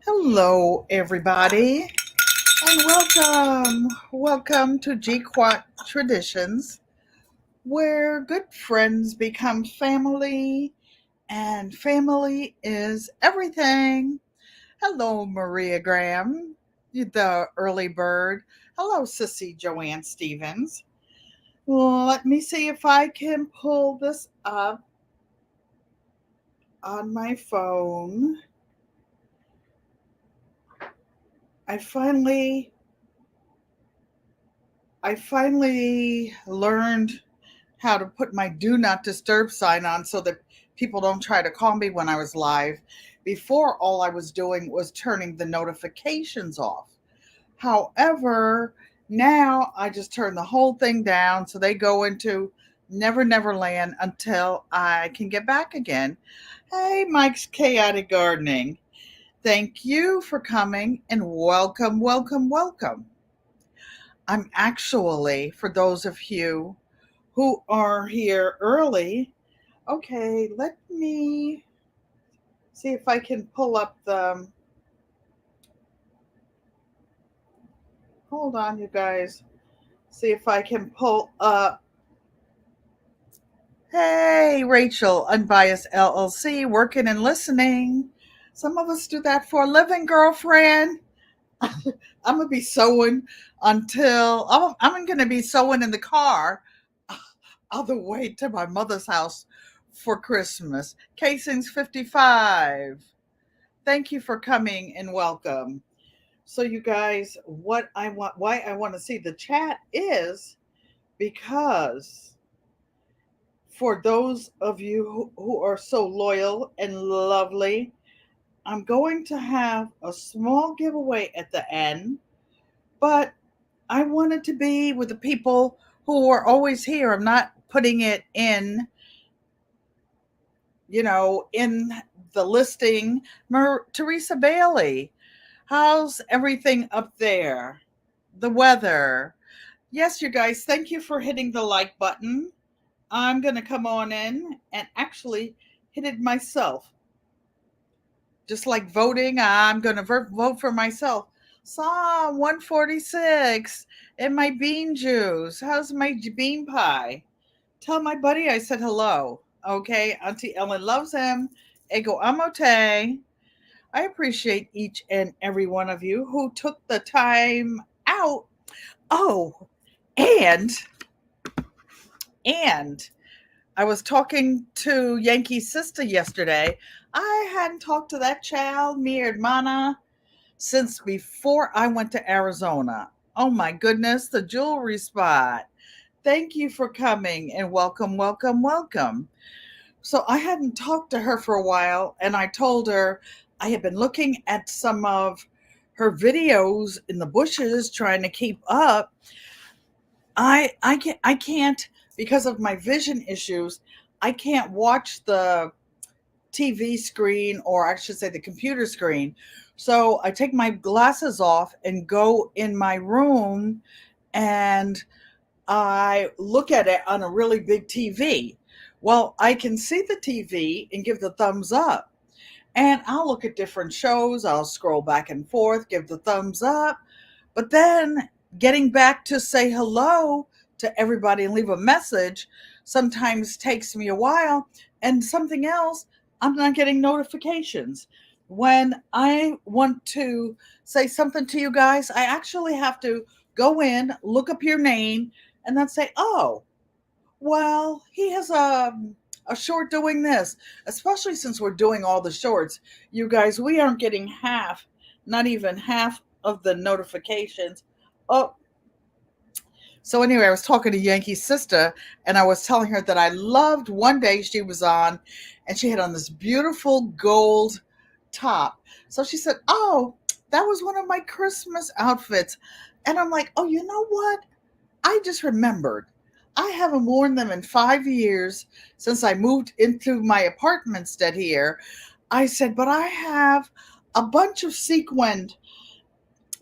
Hello, everybody, and welcome. Welcome to GQUAT Traditions, where good friends become family, and family is everything. Hello, Maria Graham, the early bird. Hello, Sissy Joanne Stevens. Let me see if I can pull this up on my phone. I finally I finally learned how to put my do not disturb sign on so that people don't try to call me when I was live. Before, all I was doing was turning the notifications off. However, now I just turn the whole thing down so they go into Never Never Land until I can get back again. Hey, Mike's Chaotic Gardening. Thank you for coming and welcome, welcome, welcome. I'm actually, for those of you who are here early, okay, let me see if I can pull up the. Hold on, you guys. See if I can pull up. Hey, Rachel, Unbiased LLC, working and listening. Some of us do that for a living, girlfriend. I'm gonna be sewing until I'm gonna be sewing in the car all the way to my mother's house for Christmas. Casings 55. Thank you for coming and welcome. So, you guys, why I want to see the chat is because for those of you who are so loyal and lovely, I'm going to have a small giveaway at the end, but I want it to be with the people who are always here. I'm not putting it in the listing. Teresa Bailey, how's everything up there? The weather. Yes, you guys, thank you for hitting the like button. I'm going to come on in and actually hit it myself. Just like voting, I'm going to vote for myself. Psalm 146 and my bean juice. How's my bean pie? Tell my buddy I said hello. Okay, Auntie Ellen loves him. Ego amote. I appreciate each and every one of you who took the time out. Oh, and and I was talking to Yankee's sister yesterday. I hadn't talked to that child, mi hermana, since before I went to Arizona. Oh my goodness, the jewelry spot. Thank you for coming and welcome, welcome, welcome. So I hadn't talked to her for a while, and I told her I had been looking at some of her videos in the bushes trying to keep up. I can't because of my vision issues. I can't watch the TV screen, or I should say the computer screen. So I take my glasses off and go in my room and I look at it on a really big TV. Well, I can see the TV and give the thumbs up. And I'll look at different shows, I'll scroll back and forth, give the thumbs up. But then getting back to say hello to everybody and leave a message sometimes takes me a while. And something else, I'm not getting notifications. When I want to say something to you guys, I actually have to go in, look up your name, and then say, oh, well, he has a short doing this, especially since we're doing all the shorts. You guys, we aren't getting half, not even half of the notifications. Oh, so anyway, I was talking to Yankee's sister and I was telling her that I loved one day she was on and she had on this beautiful gold top. So she said, oh, that was one of my Christmas outfits. And I'm like, oh, you know what? I just remembered. I haven't worn them in 5 years since I moved into my apartment instead here. I said, but I have a bunch of sequined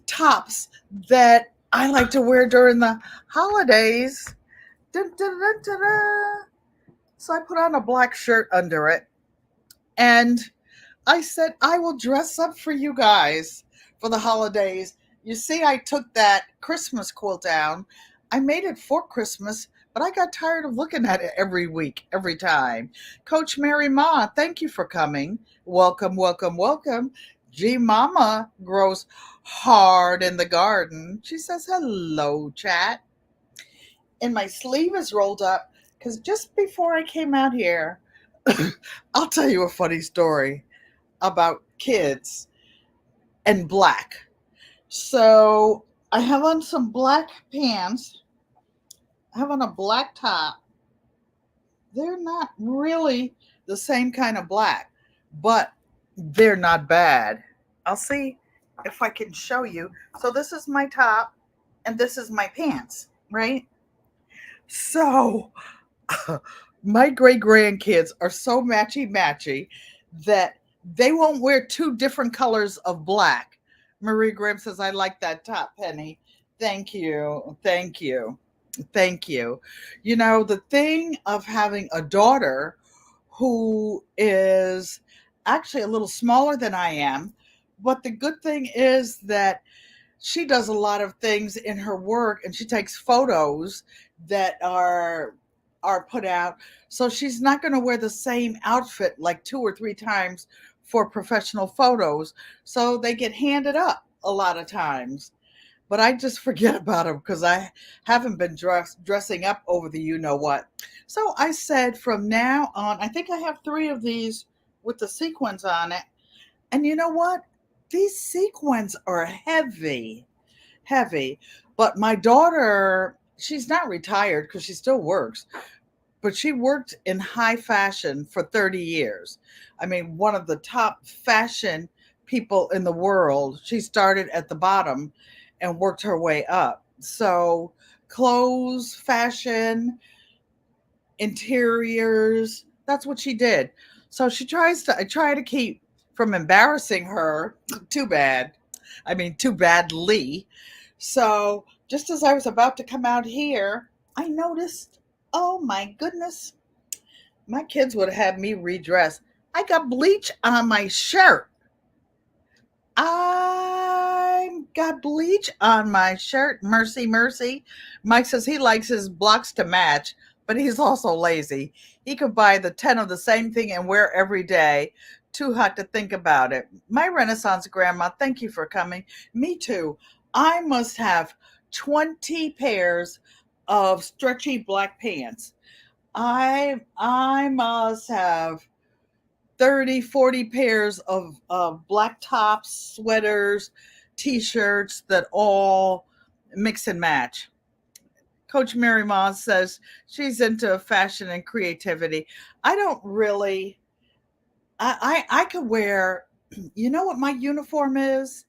tops that I like to wear during the holidays. Dun, dun, dun, dun, dun. So I put on a black shirt under it. And I said, I will dress up for you guys for the holidays. You see, I took that Christmas quilt down. I made it for Christmas, but I got tired of looking at it every week, every time. Coach Mary Ma, thank you for coming. Welcome, welcome, welcome. G Mama grows hard in the garden. She says, hello, chat. And my sleeve is rolled up because just before I came out here, I'll tell you a funny story about kids and black. So I have on some black pants. I have on a black top. They're not really the same kind of black, but they're not bad. I'll see if I can show you. So this is my top and this is my pants, right? So my great grandkids are so matchy matchy that they won't wear two different colors of black. Marie Graham says, I like that top, Penny. Thank you. Thank you. Thank you. You know, the thing of having a daughter who is actually a little smaller than I am, but the good thing is that she does a lot of things in her work and she takes photos that are put out, so she's not going to wear the same outfit like two or three times for professional photos, so they get handed up a lot of times. But I just forget about them because I haven't been dressing up over the you know what. So I said from now on, I think I have three of these with the sequins on it, and you know what, these sequins are heavy, heavy. But my daughter, she's not retired because she still works, but she worked in high fashion for 30 years. I mean, one of the top fashion people in the world. She started at the bottom and worked her way up. So, clothes, fashion, interiors, that's what she did. So I try to keep from embarrassing her. Too bad. I mean, too badly. So, just as I was about to come out here, I noticed, oh my goodness, my kids would have had me redress. I got bleach on my shirt. I got bleach on my shirt. Mercy, mercy. Mike says he likes his blocks to match, but he's also lazy. He could buy the 10 of the same thing and wear every day. Too hot to think about it. My Renaissance grandma, thank you for coming. Me too. I must have 20 pairs of stretchy black pants. I must have 30, 40 pairs of black tops, sweaters, t-shirts that all mix and match. Coach Mary Moss says she's into fashion and creativity. I don't really, I could wear, you know what my uniform is?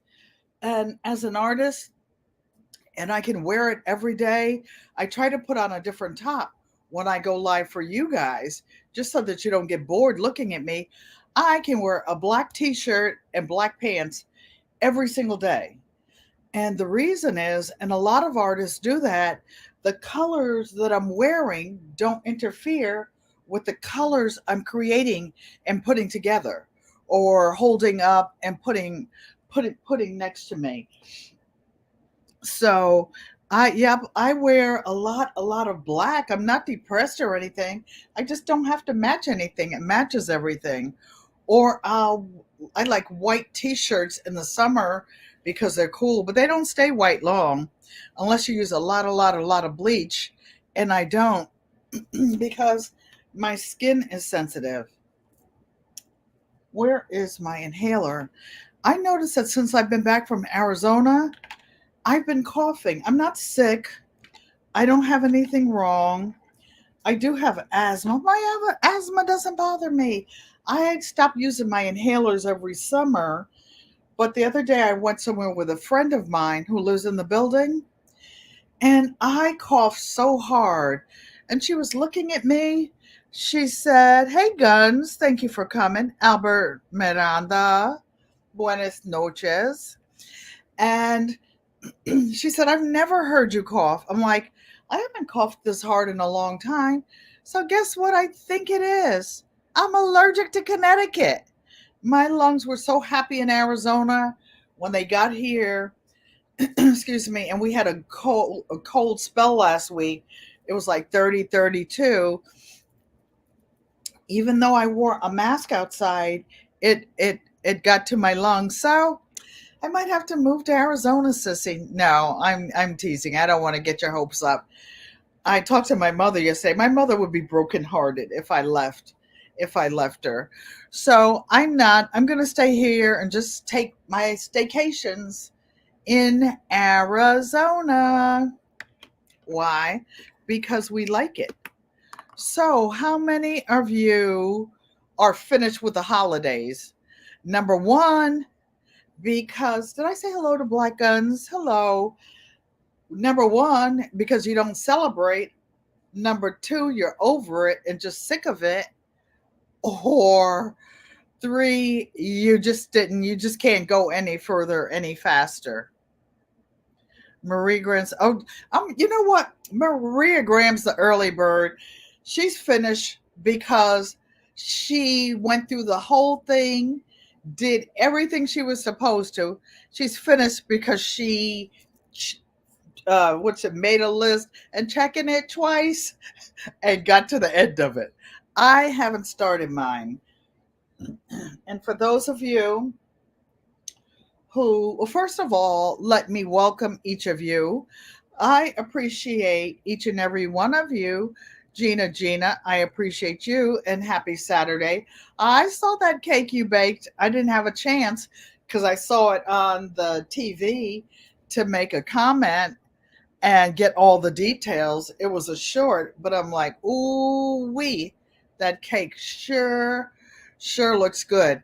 And as an artist, and I can wear it every day. I try to put on a different top when I go live for you guys, just so that you don't get bored looking at me. I can wear a black t shirt and black pants every single day. And the reason is, and a lot of artists do that, the colors that I'm wearing don't interfere with the colors I'm creating and putting together or holding up and putting next to me. So I wear a lot of black. I'm not depressed or anything. I just don't have to match anything. It matches everything. Or I like white t-shirts in the summer because they're cool, but they don't stay white long unless you use a lot of bleach, and I don't because my skin is sensitive. Where is my inhaler? I noticed that since I've been back from Arizona, I've been coughing. I'm not sick. I don't have anything wrong. I do have asthma. My asthma doesn't bother me. I stopped using my inhalers every summer, but the other day I went somewhere with a friend of mine who lives in the building, and I coughed so hard. And she was looking at me. She said, Hey, Guns, thank you for coming. Albert Miranda, buenas noches. And she said, I've never heard you cough. I'm like, I haven't coughed this hard in a long time. So guess what I think it is? I'm allergic to Connecticut. My lungs were so happy in Arizona when they got here. Excuse me. And we had a cold spell last week. It was like 30, 32. Even though I wore a mask outside, it got to my lungs. So I might have to move to Arizona, sissy. No, I'm teasing. I don't want to get your hopes up. I talked to my mother yesterday. My mother would be brokenhearted if I left her. So I'm not. I'm going to stay here and just take my staycations in Arizona. Why? Because we like it. So, how many of you are finished with the holidays? Number one, because did I say hello to Black Guns? Hello. Number one, because you don't celebrate. Number two, you're over it and just sick of it. Or three, you just can't go any further, any faster. Marie Graham's, oh, you know what? Maria Graham's the early bird. She's finished because she went through the whole thing, did everything she was supposed to. She's finished because made a list and checking it twice and got to the end of it. I haven't started mine. And for those of you who, well, first of all, let me welcome each of you. I appreciate each and every one of you. Gina, I appreciate you and happy Saturday. I saw that cake you baked. I didn't have a chance because I saw it on the TV to make a comment and get all the details. It was a short, but I'm like, ooh wee, that cake sure looks good.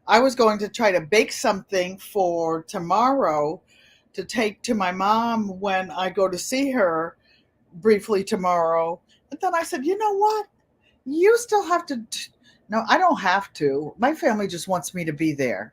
I was going to try to bake something for tomorrow to take to my mom when I go to see her briefly tomorrow. But then I said, you know what? You still have to. No, I don't have to. My family just wants me to be there.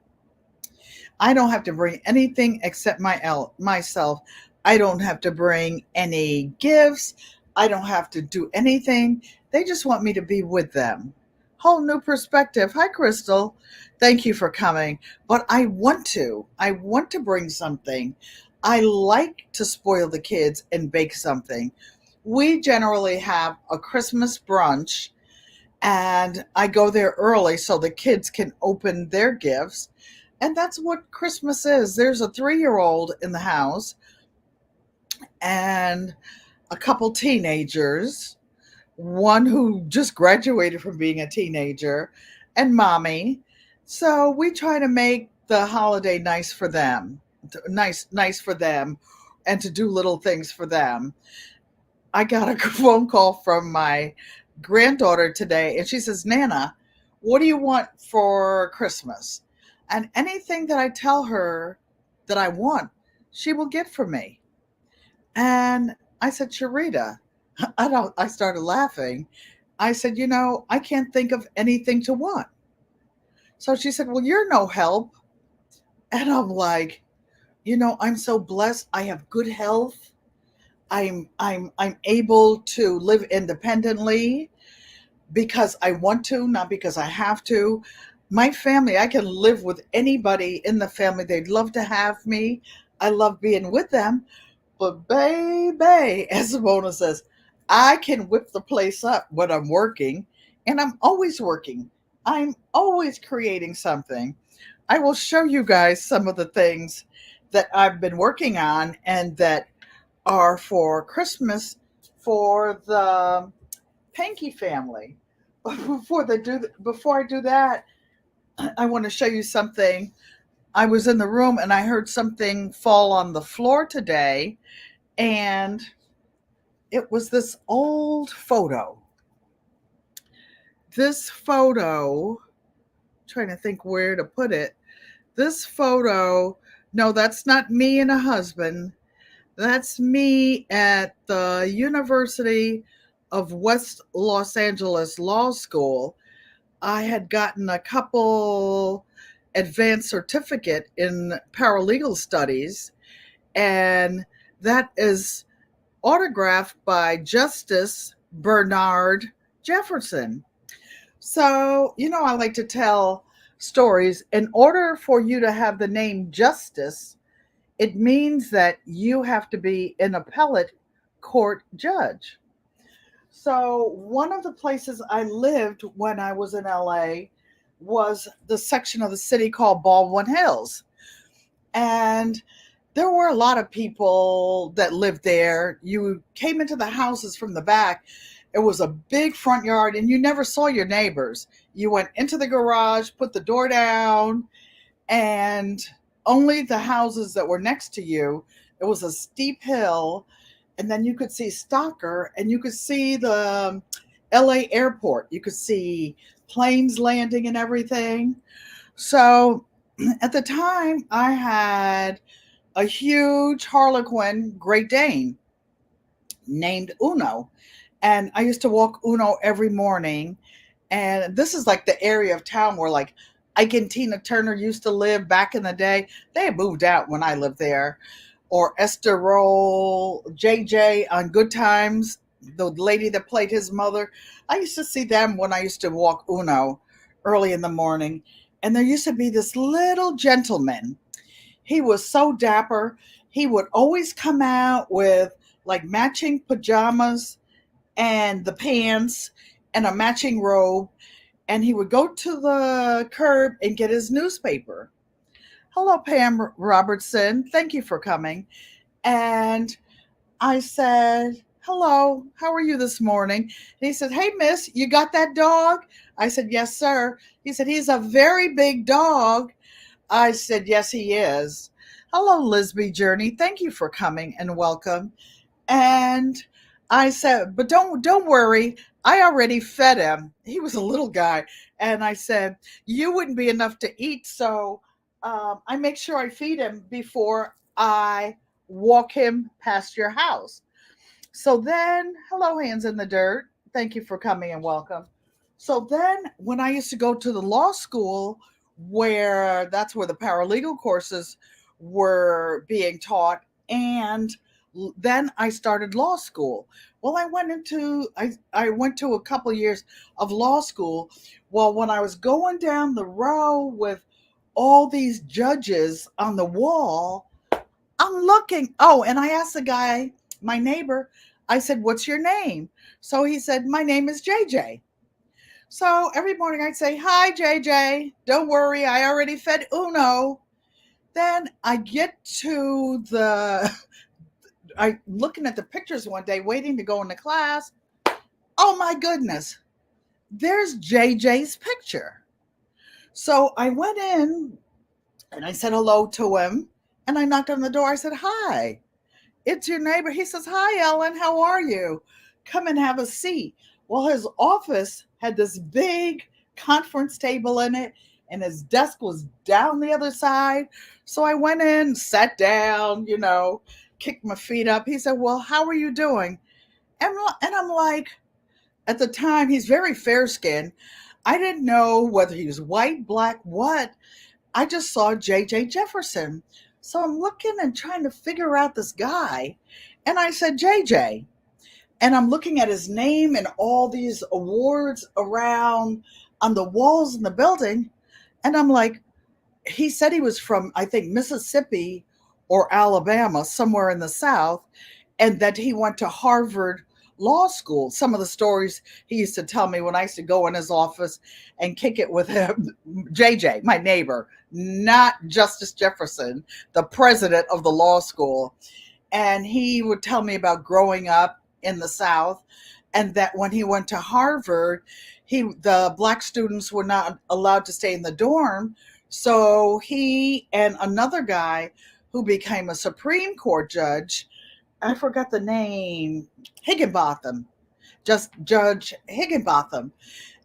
I don't have to bring anything except myself. I don't have to bring any gifts. I don't have to do anything. They just want me to be with them. Whole new perspective. Hi, Crystal. Thank you for coming. But I want to. I want to bring something. I like to spoil the kids and bake something. We generally have a Christmas brunch, and I go there early so the kids can open their gifts. And that's what Christmas is. There's a 3-year-old in the house and a couple teenagers, one who just graduated from being a teenager, and mommy. So we try to make the holiday nice for them, nice for them, and to do little things for them. I got a phone call from my granddaughter today, and she says, Nana, what do you want for Christmas? And anything that I tell her that I want, she will get for me. And I said, Sharita, I started laughing. I said, I can't think of anything to want. So she said, well, you're no help. And I'm like, I'm so blessed. I have good health. I'm able to live independently because I want to, not because I have to. My family, I can live with anybody in the family. They'd love to have me. I love being with them. But baby, as Simona says, I can whip the place up when I'm working, and I'm always working. I'm always creating something. I will show you guys some of the things that I've been working on and that are for Christmas for the Panky family. Before I do that, I want to show you something. I was in the room and I heard something fall on the floor today, and it was this old photo. This photo, trying to think where to put it. This photo, no, that's not me and a husband. That's me at the University of West Los Angeles Law School. I had gotten a couple advanced certificate in paralegal studies, and that is autographed by Justice Bernard Jefferson. So, I like to tell stories. In order for you to have the name Justice, it means that you have to be an appellate court judge. So, one of the places I lived when I was in LA was the section of the city called Baldwin Hills. And there were a lot of people that lived there. You came into the houses from the back. It was a big front yard, and you never saw your neighbors. You went into the garage, put the door down, and only the houses that were next to you. It was a steep hill, and then you could see Stocker, and you could see the LA airport. You could see planes landing and everything. So at the time, I had a huge Harlequin Great Dane named Uno. And I used to walk Uno every morning. And this is like the area of town where like Ike and Tina Turner used to live back in the day. They had moved out when I lived there. Or Esther Roll, JJ on Good Times, the lady that played his mother. I used to see them when I used to walk Uno early in the morning. And there used to be this little gentleman. He was so dapper. He would always come out with like matching pajamas and the pants and a matching robe. And he would go to the curb and get his newspaper. Hello, Pam Robertson. Thank you for coming. And I said, hello, how are you this morning? And he said, hey, miss, you got that dog? I said, yes, sir. He said, he's a very big dog. I said, yes, he is. Hello, Lisby Journey. Thank you for coming and welcome. And I said, but don't worry. I already fed him. He was a little guy. And I said, you wouldn't be enough to eat. So I make sure I feed him before I walk him past your house. So then, hello, Hands in the Dirt. Thank you for coming and welcome. So then, when I used to go to the law school, where that's where the paralegal courses were being taught, and then I started law school. Well, I went to a couple years of law school. Well, when I was going down the row with all these judges on the wall, I'm looking. Oh, and I asked the guy, my neighbor, I said, what's your name? So he said, my name is JJ. So every morning I'd say, hi, JJ. Don't worry, I already fed Uno. Then I get to I looking at the pictures one day, waiting to go into class. Oh my goodness, there's JJ's picture. So I went in and I said hello to him, and I knocked on the door. I said, hi, it's your neighbor. He says, hi, Ellen, how are you? Come and have a seat. Well, his office had this big conference table in it, and his desk was down the other side. So I went in, sat down, kicked my feet up. He said, well, how are you doing? And I'm like, at the time, he's very fair skinned. I didn't know whether he was white, black, what. I just saw J.J. Jefferson. So I'm looking and trying to figure out this guy. And I said, JJ. And I'm looking at his name and all these awards around on the walls in the building. And I'm like, he said he was from, I think, Mississippi or Alabama, somewhere in the South, and that he went to Harvard Law School. Some of the stories he used to tell me when I used to go in his office and kick it with him. JJ, my neighbor, not Justice Jefferson, the president of the law school. And he would tell me about growing up in the South, and that when he went to Harvard, the black students were not allowed to stay in the dorm. So he and another guy who became a Supreme Court judge, I forgot the name, Higginbotham, just Judge Higginbotham.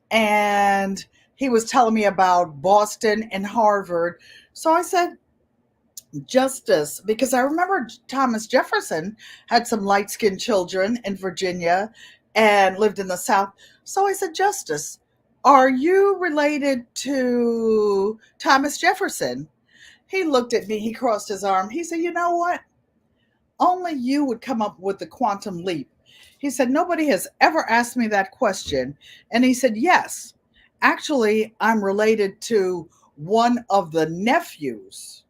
And he was telling me about Boston and Harvard. So I said, Justice, because I remember Thomas Jefferson had some light skinned children in Virginia and lived in the South. So I said, Justice, are you related to Thomas Jefferson? He looked at me, he crossed his arm. He said, you know what? Only you would come up with the quantum leap. He said, nobody has ever asked me that question. And he said, yes, actually, I'm related to one of the nephews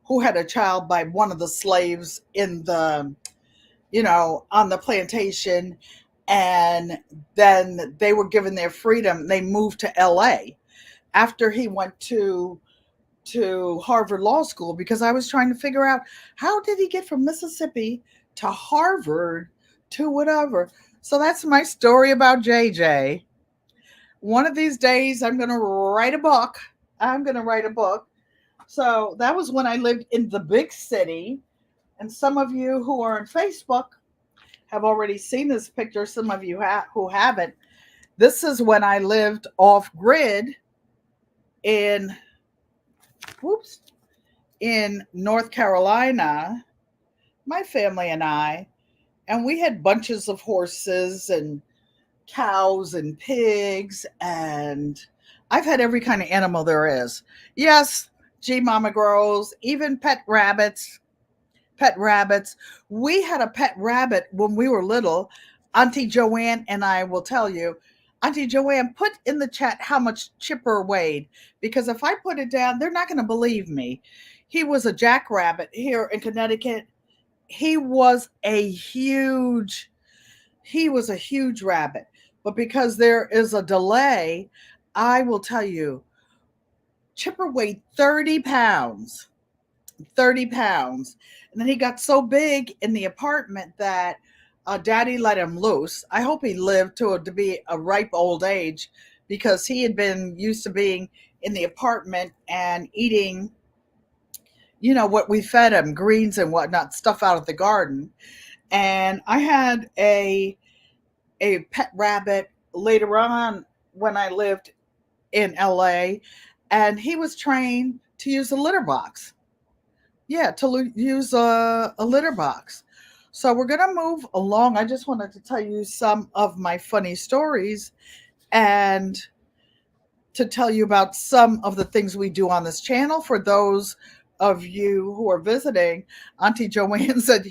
who had a child by one of the slaves in the, on the plantation. And then they were given their freedom. They moved to LA after he went to Harvard Law School, because I was trying to figure out, how did he get from Mississippi to Harvard to whatever. So that's my story about JJ. One of these days I'm going to write a book. I'm going to write a book. So that was when I lived in the big city. And some of you who are on Facebook have already seen this picture. Some of you who haven't. This is when I lived off grid in, whoops, in North Carolina, my family and we had bunches of horses and cows and pigs, and I've had every kind of animal there is. Yes, G Mama grows, even pet rabbits. Pet rabbits. We had a pet rabbit when we were little. Auntie Joanne and I will tell you. Auntie Joanne, put in the chat how much Chipper weighed, because if I put it down, they're not going to believe me. He was a jackrabbit here in Connecticut. He was a huge rabbit. But because there is a delay, I will tell you, Chipper weighed 30 pounds. 30 pounds. And then he got so big in the apartment that Daddy let him loose. I hope he lived to be a ripe old age, because he had been used to being in the apartment and eating, what we fed him, greens and whatnot, stuff out of the garden. And I had a pet rabbit later on when I lived in LA, and he was trained to use a litter box. Yeah, to use a litter box. So we're going to move along. I just wanted to tell you some of my funny stories and to tell you about some of the things we do on this channel. For those of you who are visiting, Auntie Joanne said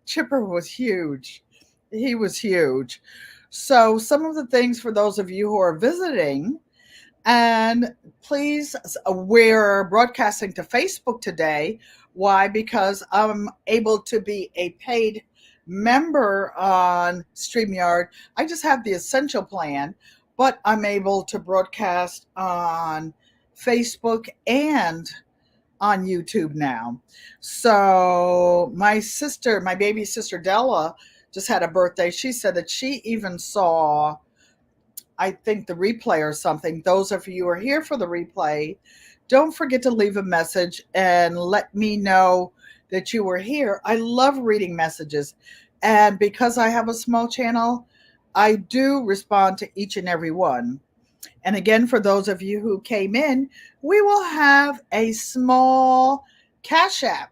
Chipper was huge. He was huge. So some of the things for those of you who are visiting, and please, we're broadcasting to Facebook today. Why? Because I'm able to be a paid member on StreamYard. I just have the essential plan, but I'm able to broadcast on Facebook and on YouTube now. So my baby sister Della, just had a birthday. She said that she even saw, I think, the replay or something. Those of you who are here for the replay, don't forget to leave a message and let me know that you were here. I love reading messages. And because I have a small channel, I do respond to each and every one. And again, for those of you who came in, we will have a small Cash App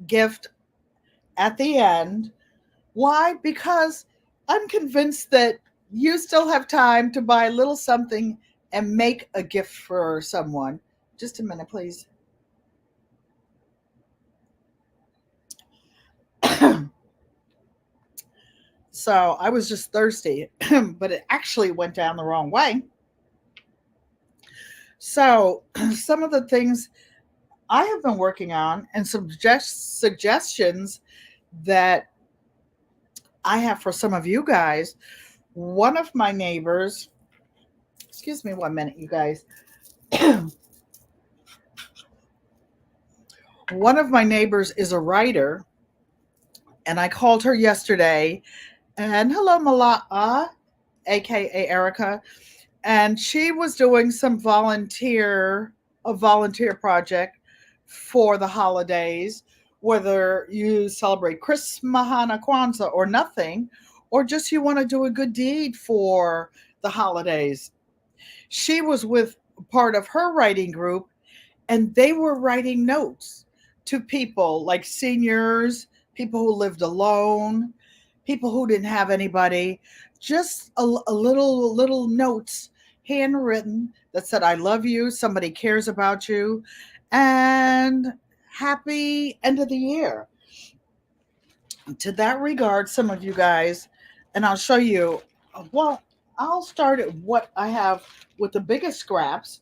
gift at the end. Why? Because I'm convinced that you still have time to buy a little something and make a gift for someone. Just a minute, please. So I was just thirsty, but it actually went down the wrong way. So some of the things I have been working on and some suggestions that I have for some of you guys. One of my neighbors, excuse me 1 minute, you guys. One of my neighbors is a writer, and I called her yesterday. And hello, Mala'a, aka Erica. And she was doing a volunteer project for the holidays, whether you celebrate Christmas, Hanukkah, Kwanzaa, or nothing, or just you want to do a good deed for the holidays. She was with part of her writing group, and they were writing notes to people like seniors, people who lived alone, people who didn't have anybody, just a little notes, handwritten, that said, I love you, somebody cares about you, and happy end of the year. To that regard, some of you guys, and I'll show you, well, I'll start at what I have with the biggest scraps.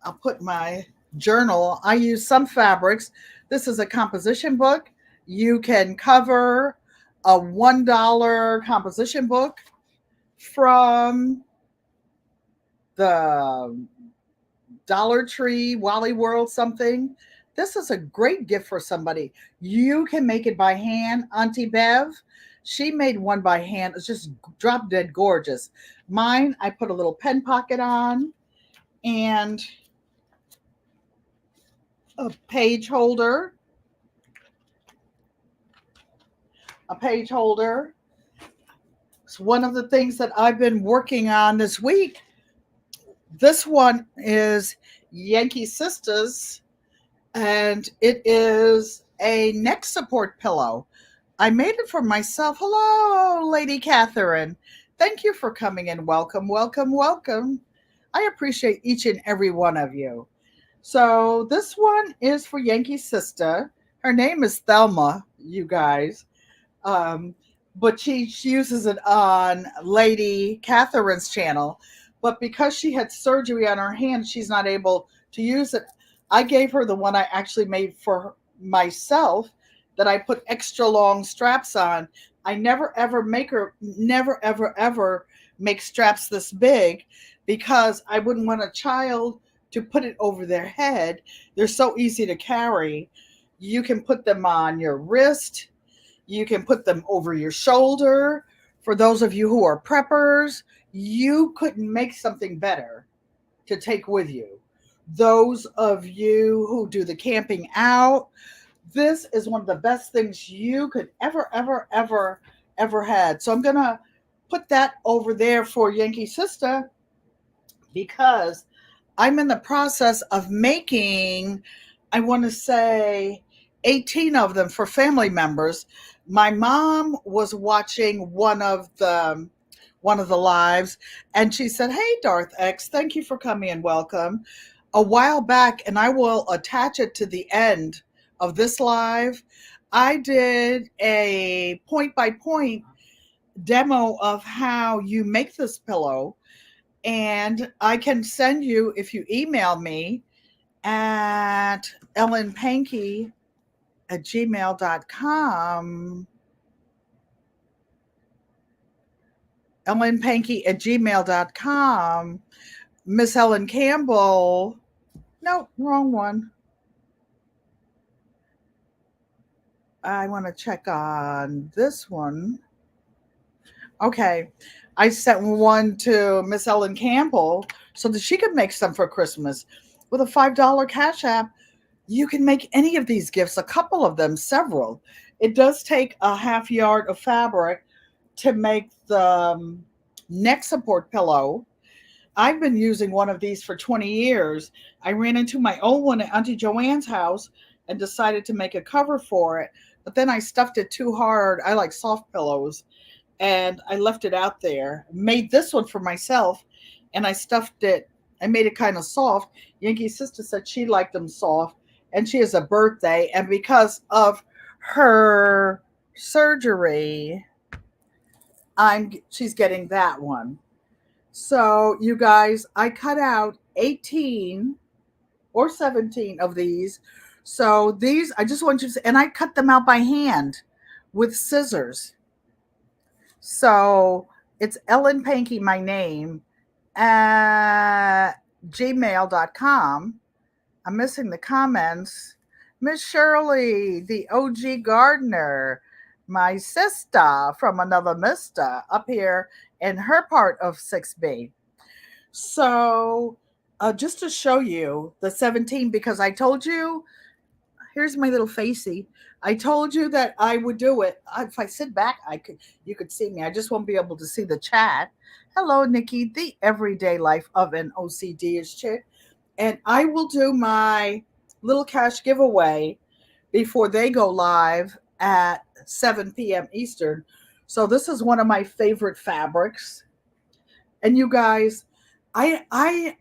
I'll put my journal. I use some fabrics. This is a composition book. You can cover a $1 composition book from the Dollar Tree, Wally World, something. This is a great gift for somebody. You can make it by hand. Auntie Bev, she made one by hand. It's just drop dead gorgeous. Mine, I put a little pen pocket on and a page holder. A page holder. It's one of the things that I've been working on this week. This one is Yankee Sisters, and it is a neck support pillow. I made it for myself. Hello, Lady Catherine. Thank you for coming in. Welcome, welcome, welcome. I appreciate each and every one of you. So this one is for Yankee Sister. Her name is Thelma, you guys. Um, but she uses it on Lady Catherine's channel. But because she had surgery on her hand, she's not able to use it. I gave her the one I actually made for myself that I put extra long straps on. I never ever make straps this big because I wouldn't want a child to put it over their head. They're so easy to carry. You can put them on your wrist. You can put them over your shoulder. For those of you who are preppers, you couldn't make something better to take with you. Those of you who do the camping out, this is one of the best things you could ever had. So I'm going to put that over there for Yankee Sister because I'm in the process of making, I want to say, 18 of them for family members. My mom was watching one of the lives, and she said, "Hey, Darth X, thank you for coming and welcome." A while back, and I will attach it to the end of this live, I did a point by point demo of how you make this pillow, and I can send you if you email me at ellenpanky@gmail.com. ellenpanky@gmail.com. Miss Helen Campbell. No, wrong one. I want to check on this one. Okay. I sent one to Miss Ellen Campbell so that she could make some for Christmas. With a $5 Cash App, you can make any of these gifts, a couple of them, several. It does take a half yard of fabric to make the neck support pillow. I've been using one of these for 20 years. I ran into my old one at Auntie Joanne's house and decided to make a cover for it, but then I stuffed it too hard. I like soft pillows, and I left it out there. Made this one for myself, and I stuffed it. I made it kind of soft. Yankee Sister said she liked them soft, and she has a birthday, and because of her surgery, she's getting that one. So you guys, I cut out 18 or 17 of these. So these, I just want you to, and I cut them out by hand with scissors. So it's Ellen Panky, my name, at gmail.com. I'm missing the comments. Miss Shirley, the OG gardener, my sister from another mister up here in her part of 6B. So just to show you the 17, because I told you, here's my little facey. I told you that I would do it. If I sit back, you could see me. I just won't be able to see the chat. Hello, Nikki. The everyday life of an OCD is chick. And I will do my little cash giveaway before they go live at 7 p.m. Eastern. So this is one of my favorite fabrics. And you guys, I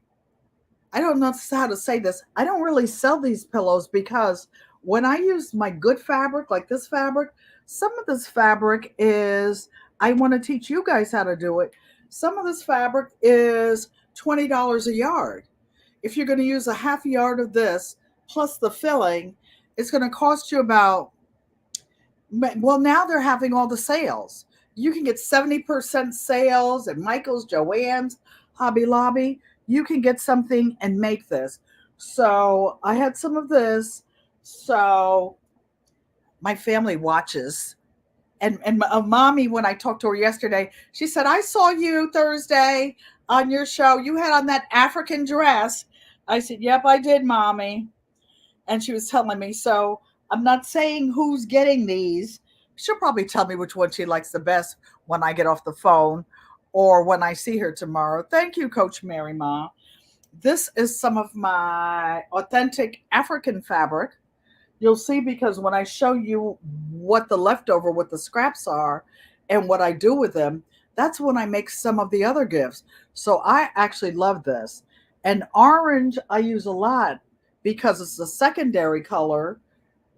don't know how to say this. I don't really sell these pillows because when I use my good fabric, like this fabric, some of this fabric is, I want to teach you guys how to do it. Some of this fabric is $20 a yard. if you're going to use a half yard of this plus the filling, it's going to cost you about, well, now they're having all the sales. You can get 70% sales at Michael's, Joann's, Hobby Lobby. You can get something and make this. So I had some of this. So my family watches. And mommy, when I talked to her yesterday, she said, I saw you Thursday on your show. You had on that African dress. I said, yep, I did, mommy. And she was telling me, so I'm not saying who's getting these. She'll probably tell me which one she likes the best when I get off the phone or when I see her tomorrow. Thank you, Coach Mary Ma. This is some of my authentic African fabric. You'll see, because when I show you what the leftover, what the scraps are, and what I do with them, that's when I make some of the other gifts. So I actually love this. And orange I use a lot because it's the secondary color.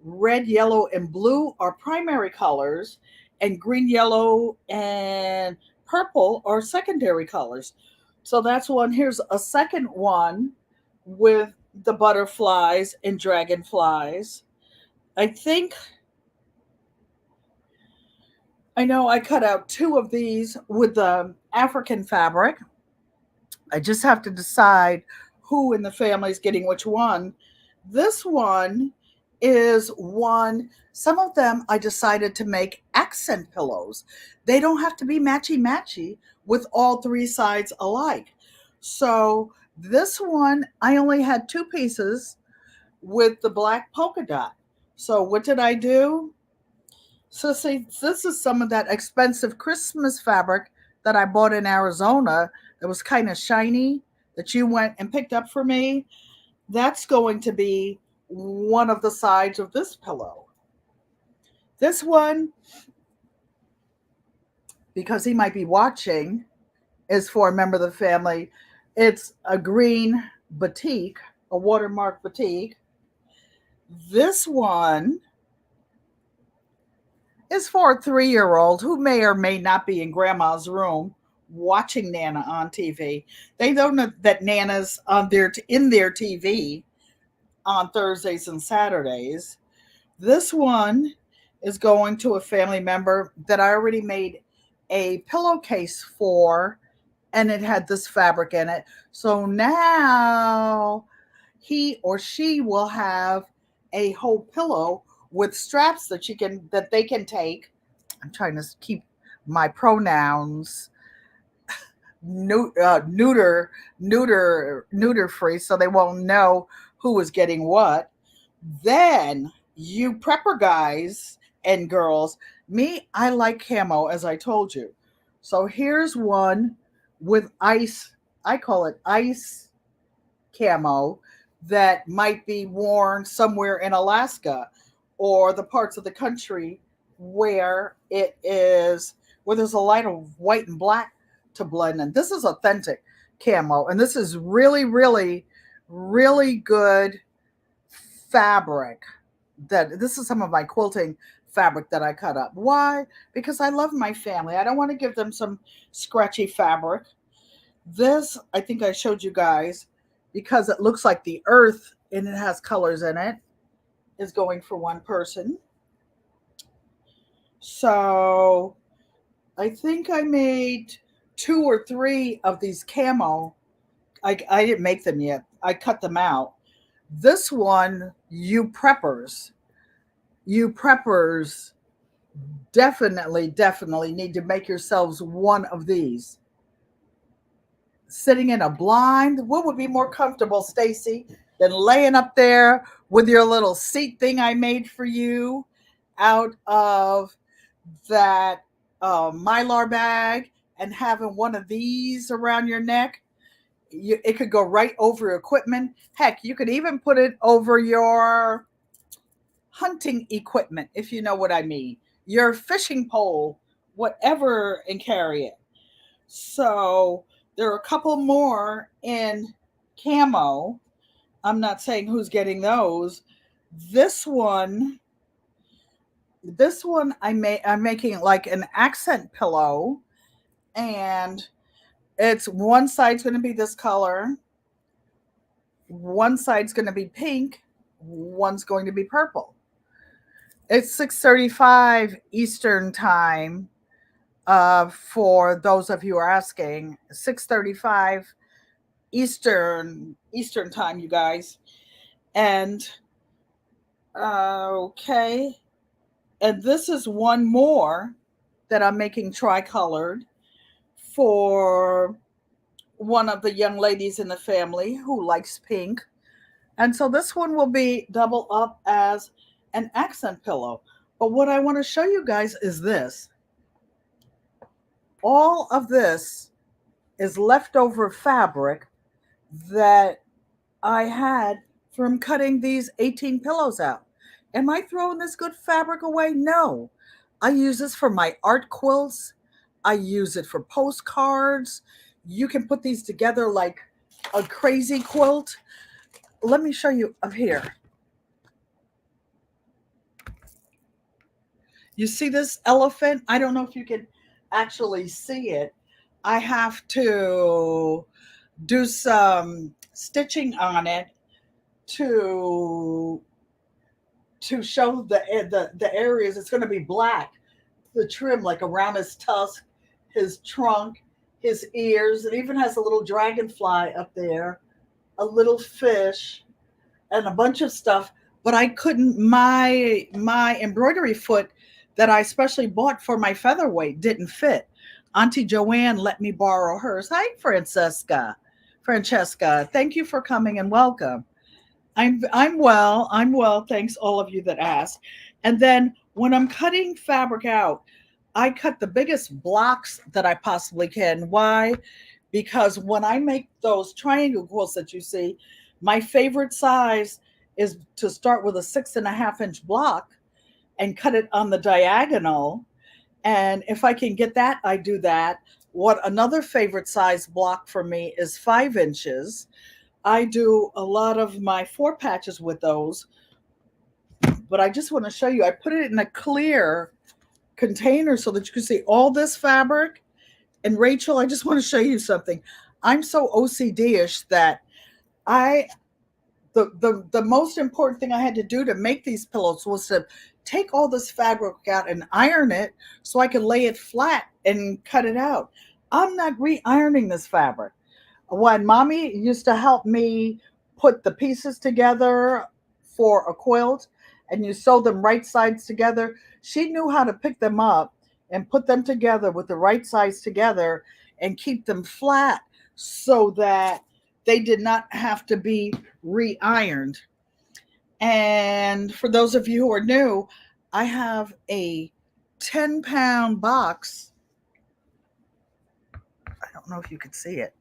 Red, yellow, and blue are primary colors, and green, yellow, and purple are secondary colors. So that's one. Here's a second one with the butterflies and dragonflies. I think I know I cut out two of these with the African fabric. I just have to decide who in the family is getting which one. This one is one, some of them I decided to make accent pillows. They don't have to be matchy matchy with all three sides alike. So this one, I only had two pieces with the black polka dot. So what did I do? So see, this is some of that expensive Christmas fabric that I bought in Arizona that was kind of shiny that you went and picked up for me. That's going to be one of the sides of this pillow. This one, because he might be watching, is for a member of the family. It's a green batik, a watermark batik. This one is for a 3-year-old who may or may not be in grandma's room watching Nana on TV. They don't know that Nana's on their in their TV on Thursdays and Saturdays. This one is going to a family member that I already made a pillowcase for, and it had this fabric in it. So now he or she will have a whole pillow with straps that they can take. I'm trying to keep my pronouns neuter free, so they won't know who is getting what. Then you prepper guys and girls, me, I like camo, as I told you. So here's one with ice. I call it ice camo, that might be worn somewhere in Alaska or the parts of the country where where there's a light of white and black to blend in. This is authentic camo, and this is really, really, really good fabric. That this is some of my quilting fabric that I cut up. Why? Because I love my family. I don't want to give them some scratchy fabric. This, I think I showed you guys, because it looks like the earth and it has colors in it, is going for one person. So I think I made 2 or 3 of these camo. I didn't make them yet. I cut them out. This one, you preppers definitely need to make yourselves one of these. Sitting in a blind, what would be more comfortable, Stacy, than laying up there with your little seat thing I made for you out of that mylar bag and having one of these around your neck? It could go right over your equipment. Heck, you could even put it over your hunting equipment, if you know what I mean, your fishing pole, whatever, and carry it. So there are a couple more in camo. I'm not saying who's getting those. This one, I'm making it like an accent pillow, and it's one side's going to be this color, One side's going to be pink, one's going to be purple. It's 6:35 Eastern time. For those of you who are asking, 6:35 Eastern time, you guys. And okay, and this is one more that I'm making tricolored for one of the young ladies in the family who likes pink. And so this one will be double up as an accent pillow. But what I want to show you guys is this. All of this is leftover fabric that I had from cutting these 18 pillows out. Am I throwing this good fabric away? No. I use this for my art quilts. I use it for postcards. You can put these together like a crazy quilt. Let me show you up here. You see this elephant? I don't know if you can actually see it. I have to do some stitching on it to show the areas. It's going to be black, the trim like around his tusk, his trunk, his ears. It even has a little dragonfly up there, a little fish, and a bunch of stuff. But I couldn't. My embroidery foot that I specially bought for my featherweight didn't fit. Auntie Joanne let me borrow hers. Hi, Francesca, thank you for coming and welcome. I'm well. I'm well. Thanks all of you that asked. And then when I'm cutting fabric out, I cut the biggest blocks that I possibly can. Why? Because when I make those triangle quilts that you see, my favorite size is to start with a 6.5-inch block and cut it on the diagonal. And if I can get that, I do that. What another favorite size block for me is 5 inches. I do a lot of my 4 patches with those, but I just want to show you. I put it in a clear container so that you can see all this fabric. And Rachel, I just want to show you something. I'm so OCD-ish that I the most important thing I had to do to make these pillows was to take all this fabric out and iron it so I could lay it flat and cut it out. I'm not re-ironing this fabric. When mommy used to help me put the pieces together for a quilt and you sew them right sides together, she knew how to pick them up and put them together with the right sides together and keep them flat so that they did not have to be re-ironed. And for those of you who are new, I have a 10-pound box. I don't know if you could see it.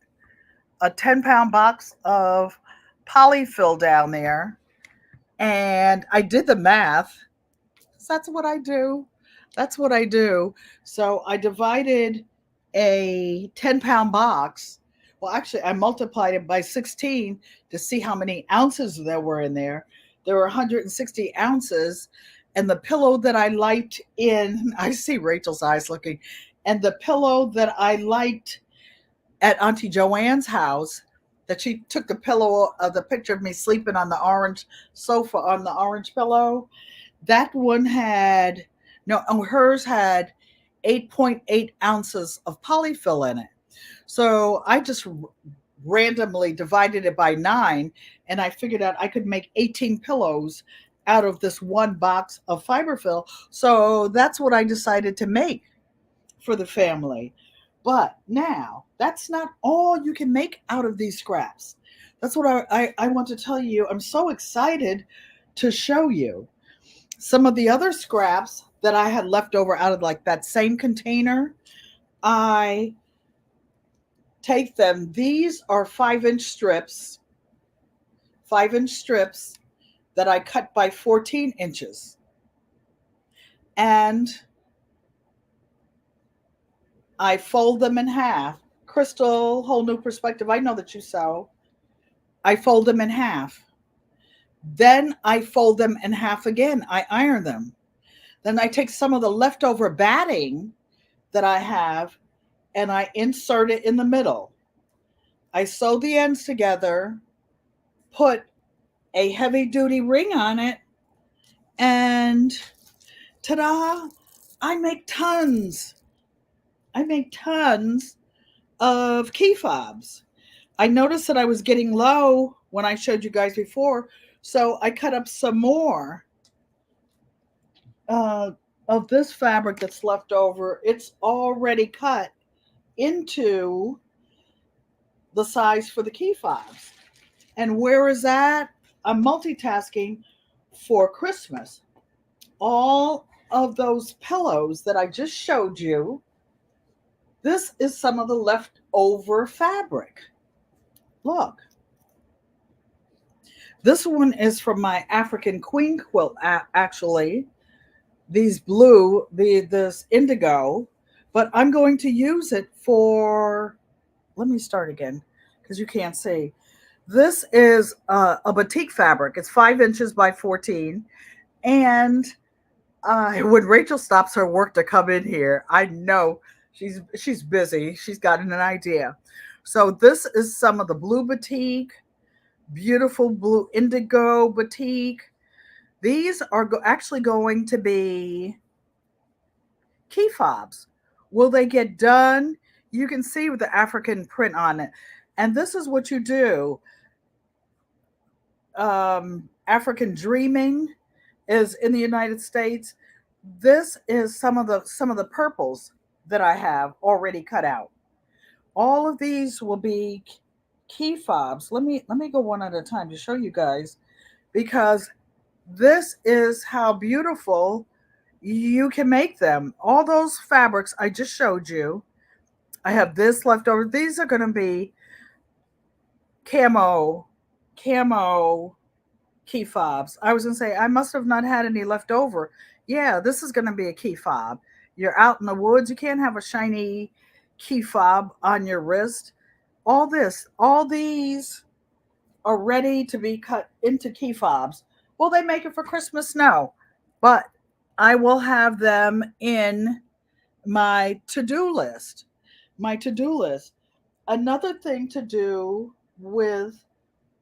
A 10-pound box of polyfill down there. And I did the math. That's what I do. That's what I do. So I divided a 10-pound box. Well, actually, I multiplied it by 16 to see how many ounces there were in there. There were 160 ounces. And the pillow that I liked I see Rachel's eyes looking, and the pillow that I liked at Auntie Joanne's house, that she took the pillow of the picture of me sleeping on the orange sofa on the orange pillow. That one had, no, hers had 8.8 ounces of polyfill in it. So I just randomly divided it by 9, and I figured out I could make 18 pillows out of this one box of fiberfill. So that's what I decided to make for the family. But now, that's not all you can make out of these scraps. That's what I want to tell you. I'm so excited to show you some of the other scraps that I had left over out of like that same container. I take them. These are 5-inch strips, 5-inch strips that I cut by 14 inches. And I fold them in half. Crystal, whole new perspective. I know that you sew. I fold them in half. Then I fold them in half again. I iron them. Then I take some of the leftover batting that I have and I insert it in the middle. I sew the ends together, put a heavy duty ring on it, and ta-da, I make tons. I make tons of key fobs. I noticed that I was getting low when I showed you guys before, so I cut up some more uh, of this fabric that's left over. It's already cut into the size for the key fobs. And where is that? I'm multitasking for Christmas. All of those pillows that I just showed you, this is some of the leftover fabric. Look. This one is from my African Queen quilt, actually. These blue, this indigo, but I'm going to use it for, let me start again because you can't see. This is a batik fabric. It's 5 inches by 14. And when Rachel stops her work to come in here, I know she's busy. She's gotten an idea. So this is some of the blue batik, beautiful blue indigo batik. These are actually going to be key fobs. Will they get done? You can see with the African print on it. And this is what you do. African Dreaming is in the United States. This is some of the purples that I have already cut out. All of these will be key fobs. Let me go one at a time to show you guys, because this is how beautiful you can make them. All those fabrics I just showed you. I have this left over. These are going to be camo key fobs. I was going to say, I must have not had any left over. Yeah, this is going to be a key fob. You're out in the woods. You can't have a shiny key fob on your wrist. All these are ready to be cut into key fobs. Will they make it for Christmas? No. But I will have them in my to-do list. My to-do list. Another thing to do with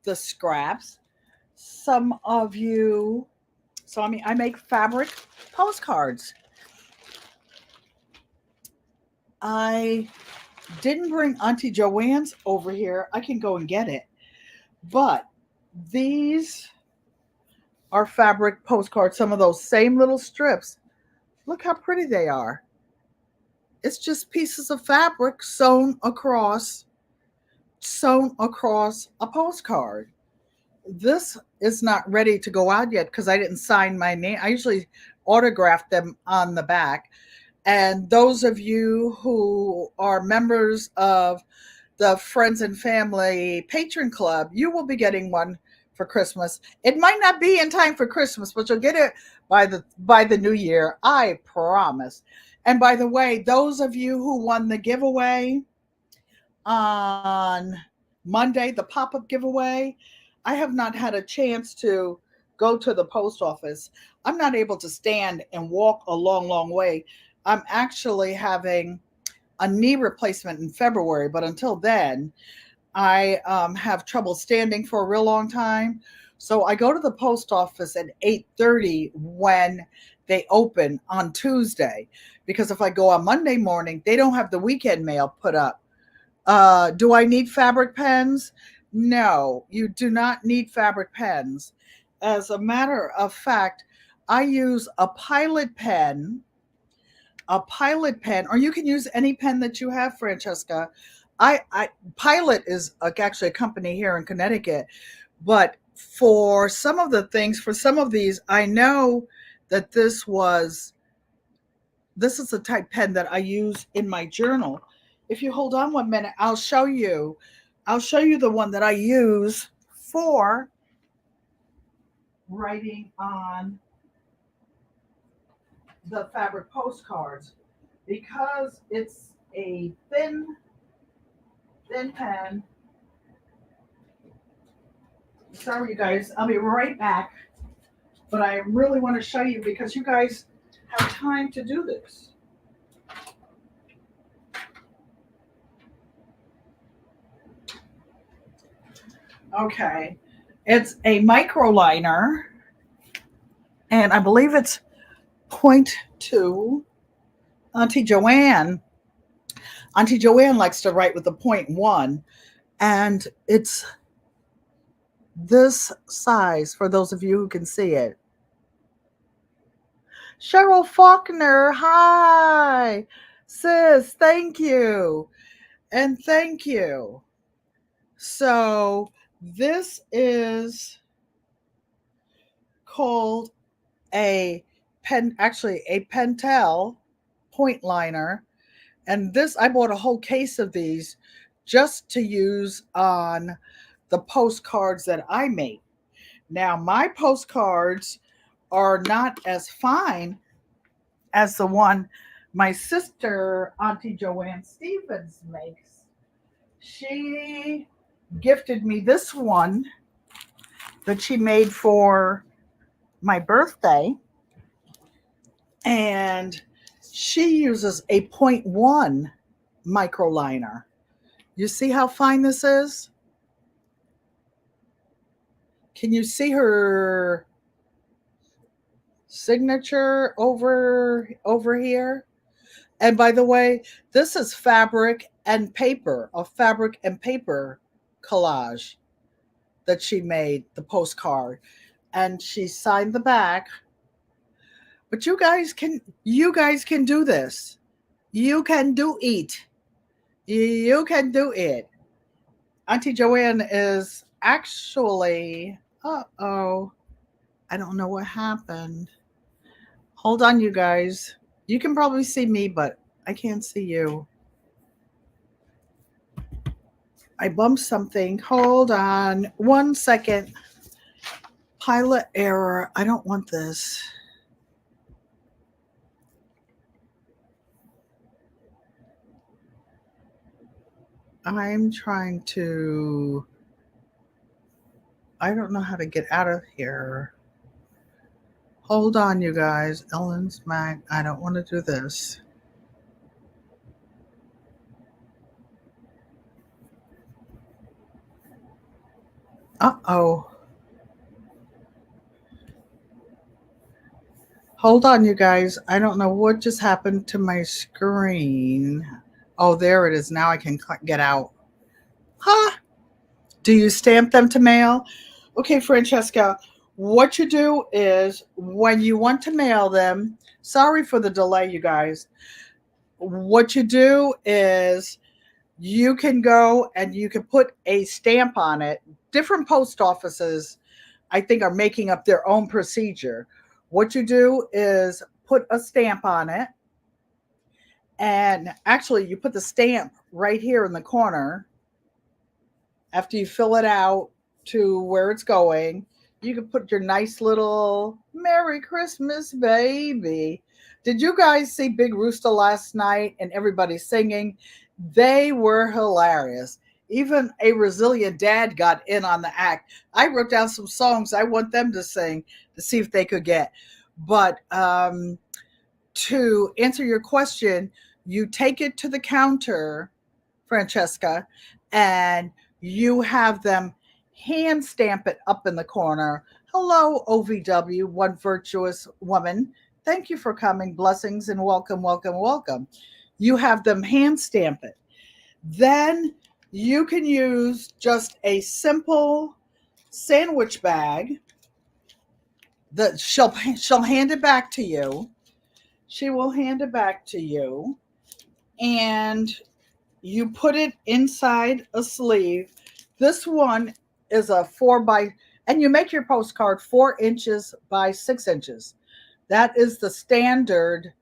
the scraps, some of you, so I make fabric postcards. I didn't bring Auntie Joanne's over here. I can go and get it. But these are fabric postcards, some of those same little strips. Look how pretty they are. It's just pieces of fabric sewn across a postcard. This is not ready to go out yet because I didn't sign my name. I usually autograph them on the back. And those of you who are members of the Friends and Family Patron Club, you will be getting one for Christmas. It might not be in time for Christmas, but you'll get it by the new year, I promise. And by the way, those of you who won the giveaway on Monday, the pop-up giveaway, I have not had a chance to go to the post office. I'm not able to stand and walk a long way. I'm actually having a knee replacement in February, but until then, I have trouble standing for a real long time. So I go to the post office at 8:30 when they open on Tuesday, because if I go on Monday morning, they don't have the weekend mail put up. Do I need fabric pens? No, you do not need fabric pens. As a matter of fact, I use a pilot pen, or you can use any pen that you have, Francesca. I Pilot is actually a company here in Connecticut, but for some of the things, for some of these, I know that this is the type pen that I use in my journal. If you hold on 1 minute, I'll show you the one that I use for writing on the fabric postcards, because it's a thin pen. Sorry, you guys, I'll be right back. But I really want to show you because you guys have time to do this. Okay. It's a micro liner, and I believe it's point two. Auntie Joanne, Auntie Joanne likes to write with the point one, and it's this size for those of you who can see it. Cheryl Faulkner, hi, sis, thank you, and thank you. So this is called a actually a Pentel point liner. And this, I bought a whole case of these just to use on the postcards that I make. Now, my postcards are not as fine as the one my sister, Auntie Joanne Stevens, makes. She gifted me this one that she made for my birthday. And she uses a point one microliner. You see how fine this is? Can you see her signature over here? And by the way, this is fabric and paper, a fabric and paper collage that she made, the postcard. And she signed the back. But you guys can do this. You can do it. You can do it. Auntie Joanne is actually, uh-oh, I don't know what happened. Hold on, you guys. You can probably see me, but I can't see you. I bumped something. Hold on 1 second. Pilot error. I don't want this. I'm trying to. I don't know how to get out of here. Hold on, you guys. Ellen's Mac. I don't want to do this. Uh-oh. Hold on, you guys. I don't know what just happened to my screen. Oh, there it is. Now I can get out. Huh? Do you stamp them to mail? Okay, Francesca, what you do is when you want to mail them, sorry for the delay, you guys. What you do is you can go and you can put a stamp on it. Different post offices, I think, are making up their own procedure. What you do is put a stamp on it. And actually, you put the stamp right here in the corner. After you fill it out to where it's going, you can put your nice little Merry Christmas, baby. Did you guys see Big Rooster last night and everybody singing? They were hilarious. Even a resilient dad got in on the act. I wrote down some songs I want them to sing to see if they could get. But to answer your question, you take it to the counter, Francesca, and you have them hand stamp it up in the corner. Hello, OVW, one virtuous woman. Thank you for coming. Blessings and welcome, welcome, welcome. You have them hand stamp it. Then you can use just a simple sandwich bag that she'll hand it back to you. She will hand it back to you, and you put it inside a sleeve. This one is a 4 by, and you make your postcard 4 inches by 6 inches. That is the standard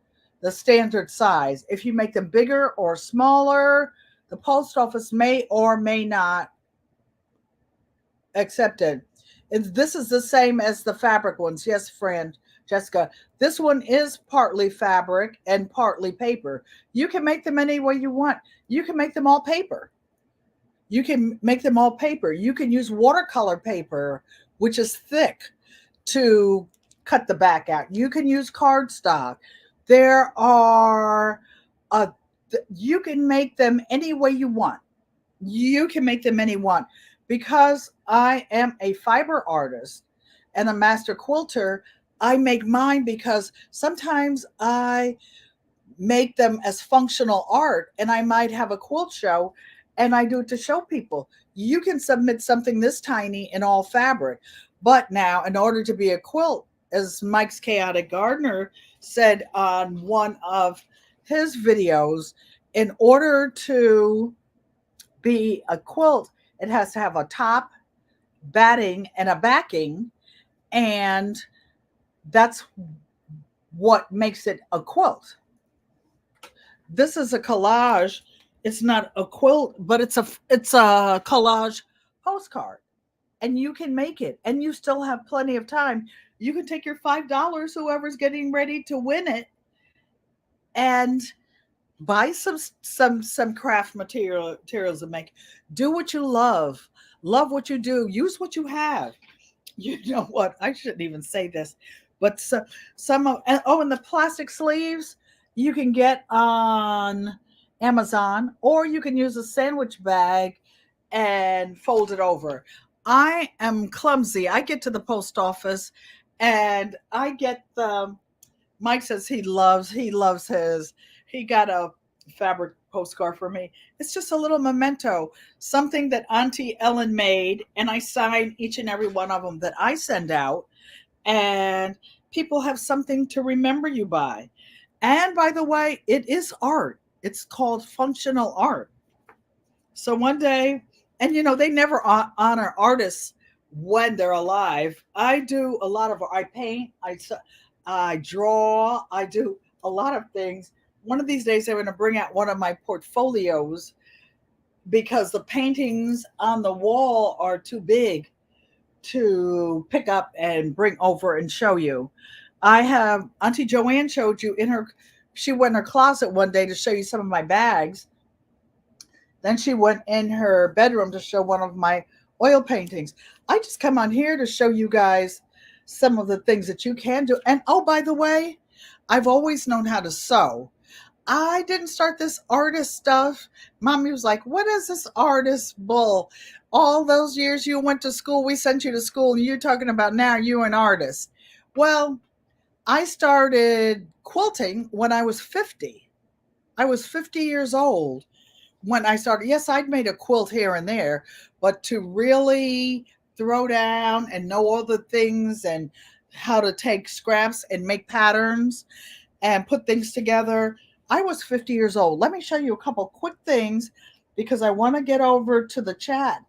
size. If you make them bigger or smaller, the post office may or may not accept it. And this is the same as the fabric ones. Yes, friend Jessica. This one is partly fabric and partly paper. You can make them any way you want. You can make them all paper. You can make them all paper. You can use watercolor paper, which is thick, to cut the back out. You can use cardstock. There are, you can make them any way you want. You can make them any one because I am a fiber artist and a master quilter, I make mine because sometimes I make them as functional art, and I might have a quilt show and I do it to show people. You can submit something this tiny in all fabric. But now, in order to be a quilt, as Mike's Chaotic Gardener said on one of his videos, in order to be a quilt, it has to have a top, batting, and a backing. And that's what makes it a quilt. This is a collage. It's not a quilt, but it's a collage postcard. And you can make it, and you still have plenty of time. You can take your $5, whoever's getting ready to win it, and buy some craft materials and make. Do what you love what you do, use what you have. You know what, I shouldn't even say this, but some of, and the plastic sleeves you can get on Amazon, or you can use a sandwich bag and fold it over. I am clumsy. I get to the post office and I get the, Mike says he loves his. He got a fabric postcard for me. It's just a little memento, something that Auntie Ellen made, and I sign each and every one of them that I send out, and people have something to remember you by. And by the way, it is art. It's called functional art. So one day, and they never honor artists when they're alive. I do a lot of, I paint, I draw, I do a lot of things. One of these days, I'm going to bring out one of my portfolios because the paintings on the wall are too big to pick up and bring over and show you. I have Auntie Joanne showed you in her, she went in her closet one day to show you some of my bags. Then she went in her bedroom to show one of my oil paintings. I just come on here to show you guys some of the things that you can do. And oh, by the way, I've always known how to sew. I didn't start this artist stuff. Mommy was like, what is this artist bull? All those years you went to school, we sent you to school, and you're talking about now you're an artist. Well, I started quilting when I was 50. I was 50 years old when I started. Yes, I'd made a quilt here and there, but to really throw down and know all the things and how to take scraps and make patterns and put things together, I was 50 years old. Let me show you a couple quick things because I want to get over to the chat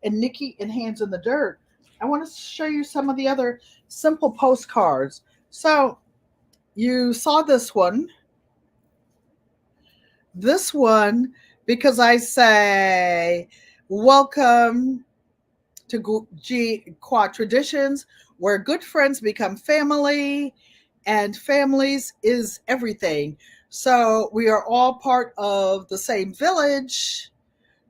and Nikki and Hands in the Dirt. I want to show you some of the other simple postcards. So you saw this one. This one, because I say, welcome to GQUAT Traditions, where good friends become family, and families is everything. So we are all part of the same village,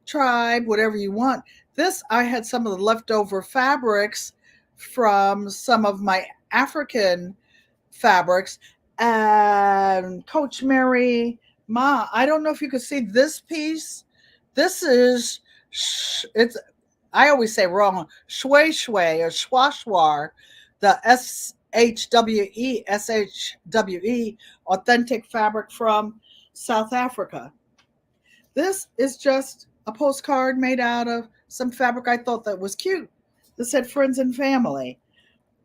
tribe, whatever you want. This, I had some of the leftover fabrics from some of my African fabrics. And Coach Mary, Ma, I don't know if you could see this piece. This is, it's, I always say wrong, shwe shwe or shwashwar, the SHWE, authentic fabric from South Africa. This is just a postcard made out of some fabric I thought that was cute. This said friends and family.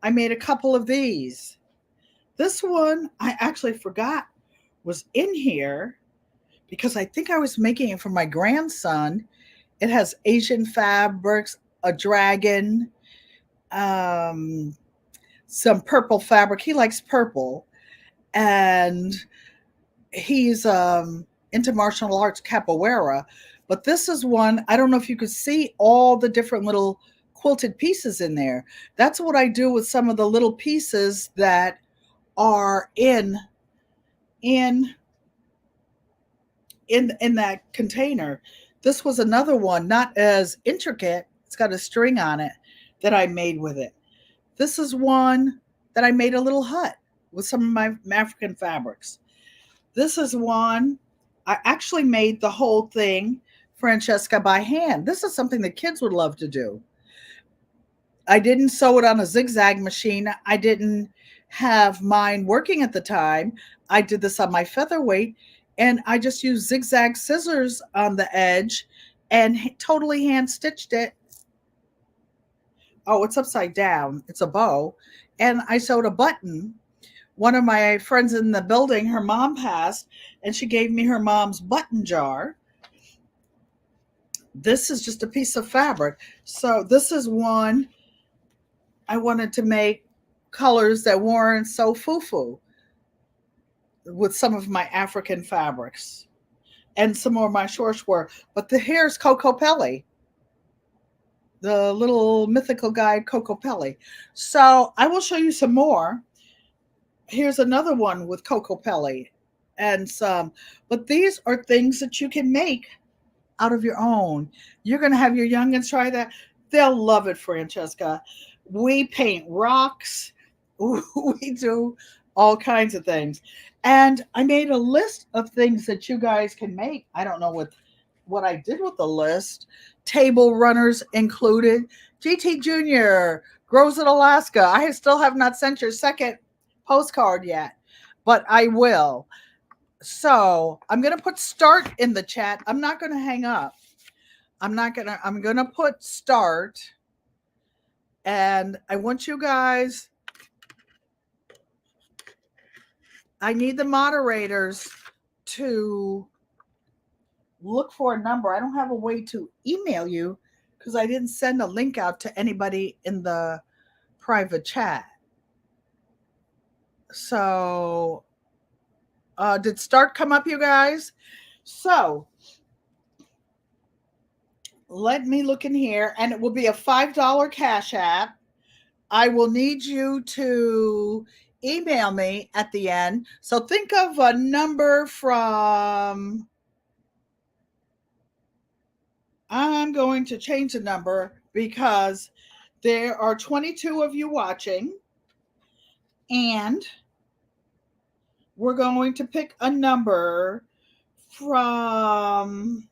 I made a couple of these. This one I actually forgot was in here because I think I was making it for my grandson. It has Asian fabrics, a dragon, some purple fabric. He likes purple. And he's into martial arts, capoeira. But this is one, I don't know if you could see all the different little quilted pieces in there. That's what I do with some of the little pieces that are in that container. This was another one, not as intricate. It's got a string on it that I made with it. This is one that I made a little hut with some of my African fabrics. This is one I actually made the whole thing Francesca, by hand. This is something that kids would love to do. I didn't sew it on a zigzag machine. I didn't have mine working at the time. I did this on my featherweight, and I just used zigzag scissors on the edge and totally hand stitched it. Oh, it's upside down. It's a bow. And I sewed a button. One of my friends in the building, her mom passed, and she gave me her mom's button jar. This is just a piece of fabric. So this is one I wanted to make colors that weren't so foo-foo with some of my African fabrics and some more of my shorts were. But the hair's Coco Pelli, the little mythical guide Coco Pelli. So I will show you some more. Here's another one with Coco Pelli and some, but these are things that you can make out of your own. You're going to have your youngins try that. They'll love it, Francesca. We paint rocks. We do all kinds of things. And I made a list of things that you guys can make. I don't know what I did with the list. Table runners included. GT Jr. grows in Alaska. I still have not sent your second postcard yet, but I will. So I'm going to put start in the chat. I'm not going to hang up. I'm going to put start. And I want you guys, I need the moderators to look for a number. I don't have a way to email you because I didn't send a link out to anybody in the private chat. So, did start come up, you guys? So, let me look in here, and it will be a $5 Cash App. I will need you to email me at the end. So think of a number from, I'm going to change the number because there are 22 of you watching, and we're going to pick a number from,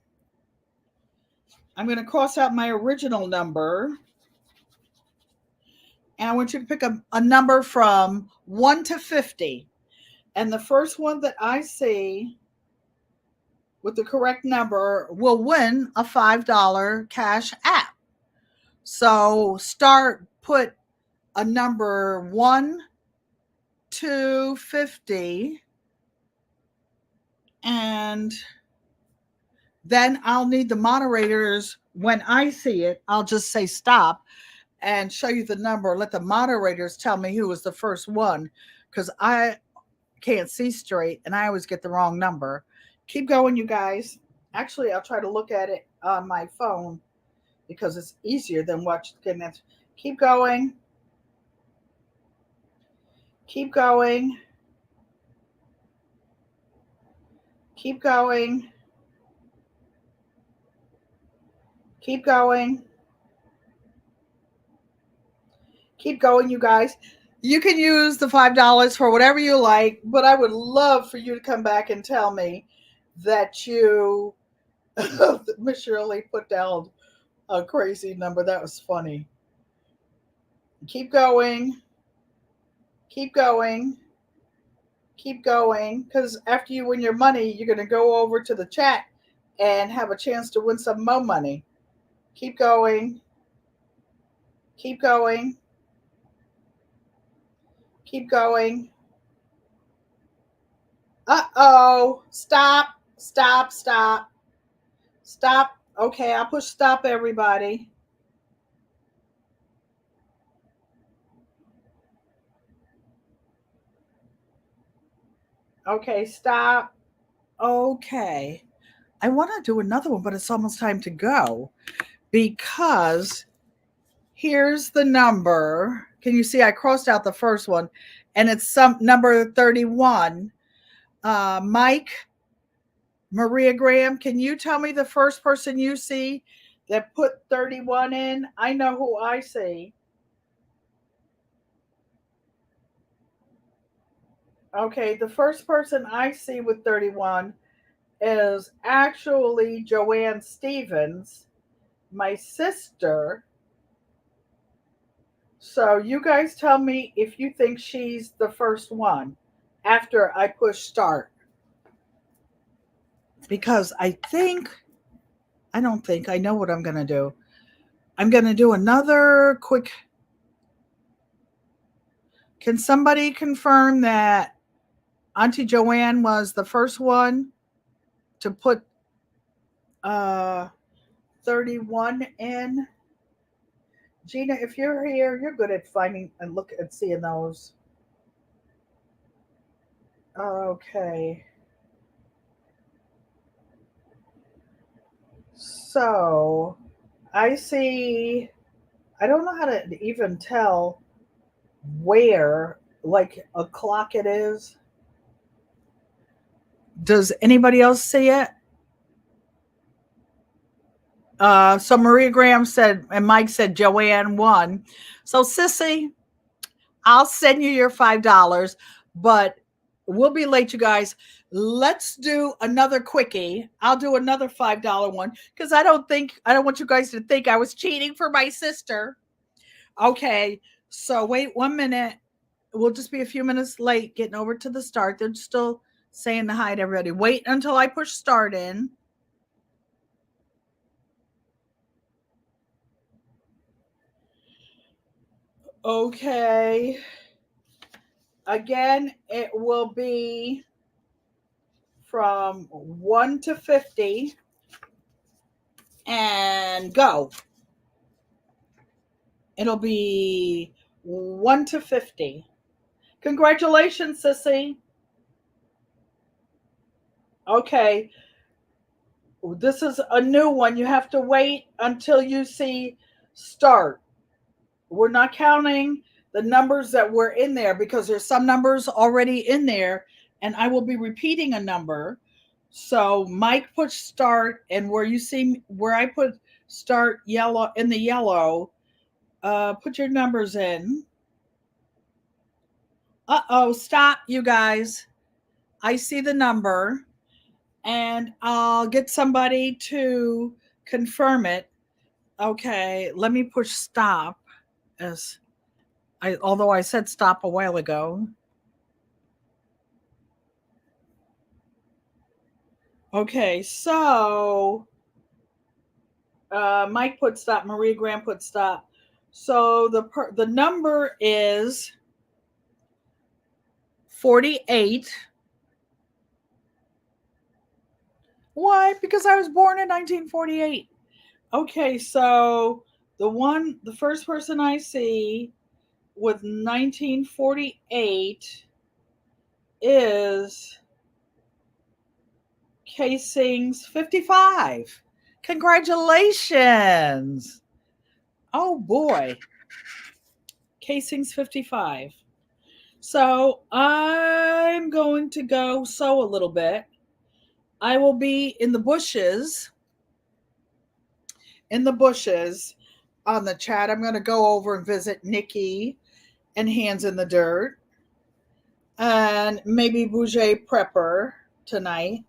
I'm going to cross out my original number, and I want you to pick a number from 1 to 50. And the first one that I see with the correct number will win a $5 Cash App. So put a number 1 to 50, and then I'll need the moderators. When I see it, I'll just say stop and show you the number. Let the moderators tell me who was the first one, because I can't see straight and I always get the wrong number. Keep going, you guys. Actually, I'll try to look at it on my phone because it's easier than watching it. Keep going. Keep going. Keep going. Keep going. Keep going, you guys. You can use the $5 for whatever you like, but I would love for you to come back and tell me that you, Miss Shirley put down a crazy number. That was funny. Keep going. Keep going. Keep going. Because after you win your money, you're going to go over to the chat and have a chance to win some more money. Keep going. Keep going. Keep going. Uh-oh. Stop. Stop. Stop. Stop. Okay, I'll push stop, everybody. Okay, stop. Okay. I want to do another one, but it's almost time to go because here's the number. Can you see I crossed out the first one and it's some number 31. Mike, Maria Graham, can you tell me the first person you see that put 31 in? I know who I see. Okay, the first person I see with 31 is actually Joanne Stevens, my sister. So you guys tell me if you think she's the first one after I push start. Because I don't think, I know what I'm going to do. I'm going to do another quick. Can somebody confirm that Auntie Joanne was the first one to put uh, 31 in? Gina, if you're here, you're good at finding and look at seeing those. Okay. So I see, I don't know how to even tell where, like, a clock it is. Does anybody else see it? So Maria Graham said, and Mike said Joanne won. So Sissy, I'll send you your $5, but we'll be late, you guys. Let's do another quickie. I'll do another $5 one because I don't want you guys to think I was cheating for my sister. Okay, so wait 1 minute. We'll just be a few minutes late getting over to the start. They're still saying the hi to everybody. Wait until I push start in. Okay. Again, it will be from 1 to 50 and go. It'll be 1 to 50. Congratulations, Sissy. Okay. This is a new one. You have to wait until you see start. We're not counting the numbers that were in there because there's some numbers already in there, and I will be repeating a number. So Mike put start, and where you see where I put start yellow in the yellow, put your numbers in. Stop, you guys. I see the number, and I'll get somebody to confirm it. Okay, let me push stop as although I said stop a while ago. Okay, so Mike put stop, Maria Graham put stop. So the number is 48. Why? Because I was born in 1948. Okay, so the first person I see with 1948 is Casings 55. Congratulations. Oh boy. Casings 55. So I'm going to go sew a little bit. I will be in the bushes. On the chat. I'm going to go over and visit Nikki and Hands in the Dirt and maybe Bouger Prepper tonight.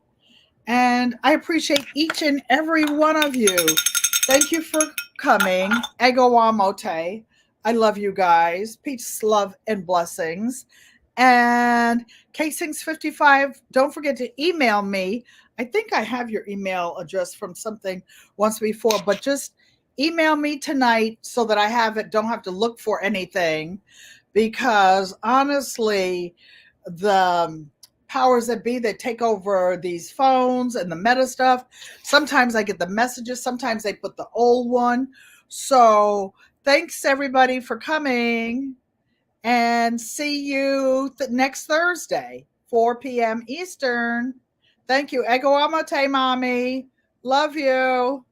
And I appreciate each and every one of you. Thank you for coming. Ego Wamote. I love you guys. Peace, love, and blessings. And Casings55, don't forget to email me. I think I have your email address from something once before, but just email me tonight so that I have it. Don't have to look for anything because honestly, the powers that be that take over these phones and the meta stuff, sometimes I get the messages, sometimes they put the old one. So thanks everybody for coming, and see you next Thursday, 4 p.m. Eastern. Thank you. Ego Amate, mommy. Love you.